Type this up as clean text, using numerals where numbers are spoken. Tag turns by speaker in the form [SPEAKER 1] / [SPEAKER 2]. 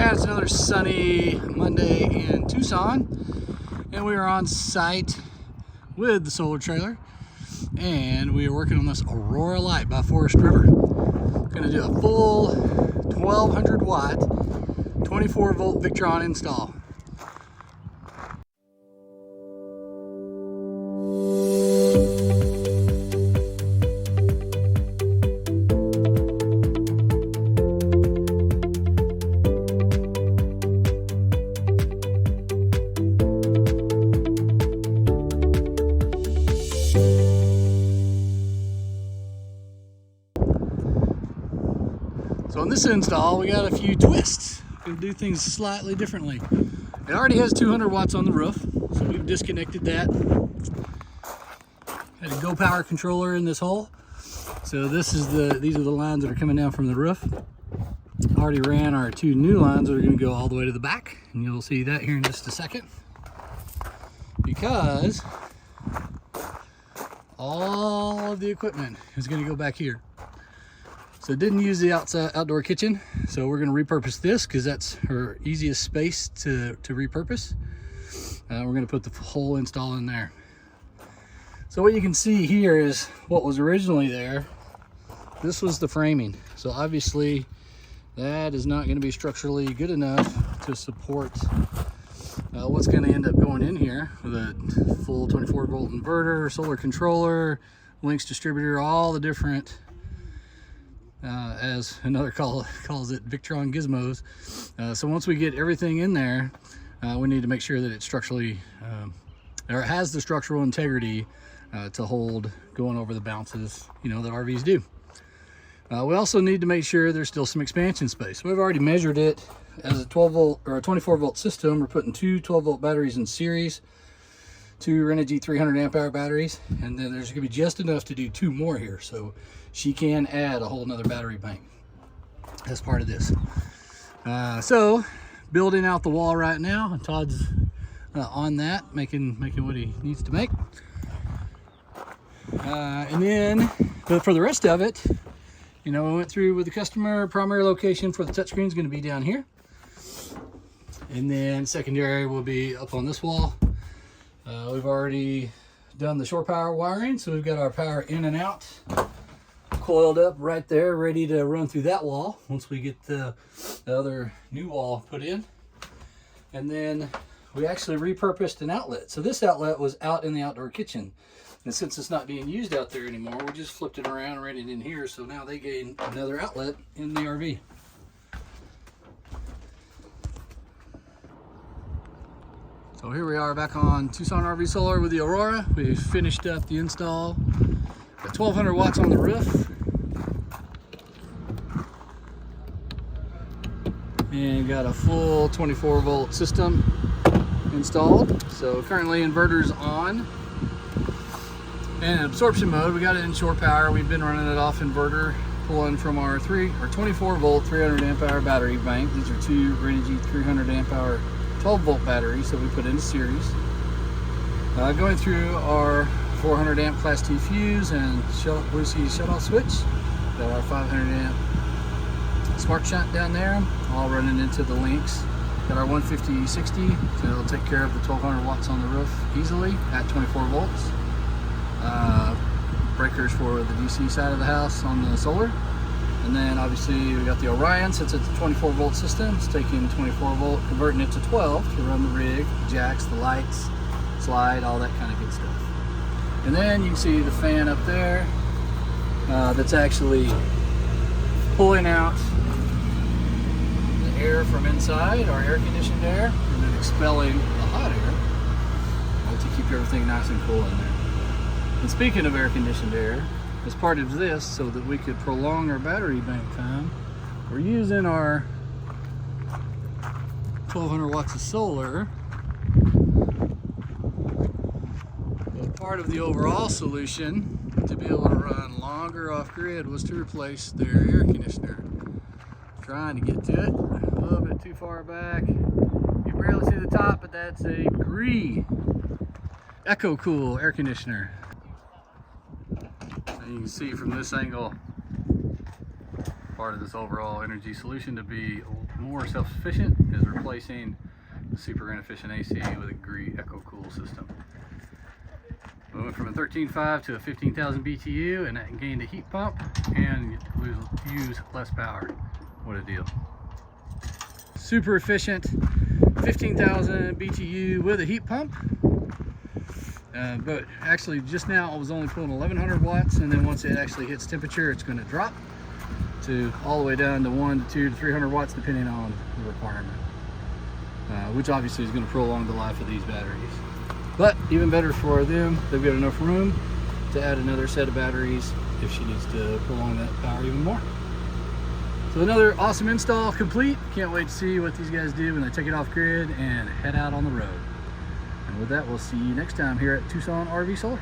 [SPEAKER 1] right, it's another sunny Monday in Tucson, and we are on site with the solar trailer, and we are working on this Aurora light by Forest River. Going to do a full 1200 watt 24 volt Victron install. So on this install, we got a few twists. We're gonna do things slightly differently. It already has 200 watts on the roof, so we've disconnected that. Had a Go Power controller in this hole. So these are the lines that are coming down from the roof. Already ran our two new lines that are gonna go all the way to the back, and you'll see that here in just a second. Because all of the equipment is gonna go back here. So it didn't use the outdoor kitchen, so we're going to repurpose this because that's her easiest space to repurpose. We're going to put the whole install in there. So what you can see here is what was originally there. This was the framing. So obviously that is not going to be structurally good enough to support what's going to end up going in here with a full 24 volt inverter, solar controller, Links distributor, all the different as another calls it, Victron gizmos. So once we get everything in there, we need to make sure that it's structurally, or it has the structural integrity to hold going over the bounces, you know, that RVs do. We also need to make sure there's still some expansion space. We've already measured it as a 12 volt or a 24 volt system. We're putting two 12 volt batteries in series, two Renogy 300 amp hour batteries, and then there's gonna be just enough to do two more here. So she can add a whole nother battery bank as part of this. So building out the wall right now, and Todd's on that, making what he needs to make. And then for the rest of it, you know, we went through with the customer. Primary location for the touchscreen is going to be down here, and then secondary will be up on this wall. We've already done the shore power wiring, so we've got our power in and out coiled up right there, ready to run through that wall once we get the other new wall put in. And then we actually repurposed an outlet. So this outlet was out in the outdoor kitchen, and since it's not being used out there anymore, we just flipped it around and ran it in here. So now they gain another outlet in the RV. So here we are back on Tucson RV Solar with the Aurora. We finished up the install. Got 1200 watts on the roof. And got a full 24 volt system installed. So currently inverter's on. And in absorption mode, we got it in shore power. We've been running it off inverter, pulling from our 24 volt 300 amp hour battery bank. These are two Renogy 300 amp hour 12 volt batteries that we put into series. Going through our 400 amp class T fuse and Blue Sea shut off switch. Got our 500 amp smart shunt down there, all running into the links. Got our 150/60, so it'll take care of the 1200 watts on the roof easily at 24 volts. Breakers for the DC side of the house on the solar. And then obviously we got the Orion, since it's a 24 volt system, it's taking 24 volt, converting it to 12 to run the rig, jacks, the lights, slide, all that kind of good stuff. And then you can see the fan up there that's actually pulling out the air from inside, our air conditioned air, and then expelling the hot air to keep everything nice and cool in there. And speaking of air conditioned air, as part of this, so that we could prolong our battery bank time, we're using our 1200 watts of solar. But part of the overall solution to be able to run longer off grid was to replace their air conditioner. Trying to get to it, a little bit too far back. You barely see the top, but that's a Gree Echo Cool air conditioner. And you can see from this angle part of this overall energy solution to be more self-sufficient is replacing the super inefficient AC with a GREE EcoCool system. We went from a 13.5 to a 15,000 BTU, and that gained a heat pump and use less power. What a deal. Super efficient 15,000 BTU with a heat pump. But actually just now I was only pulling 1100 watts, and then once it actually hits temperature it's going to drop to all the way down to 1 to 2 to 300 watts depending on the requirement, which obviously is going to prolong the life of these batteries. But even better for them, they've got enough room to add another set of batteries if she needs to prolong that power even more. So another awesome install complete. Can't wait to see what these guys do when they take it off grid and head out on the road. And with that, we'll see you next time here at Tucson RV Solar.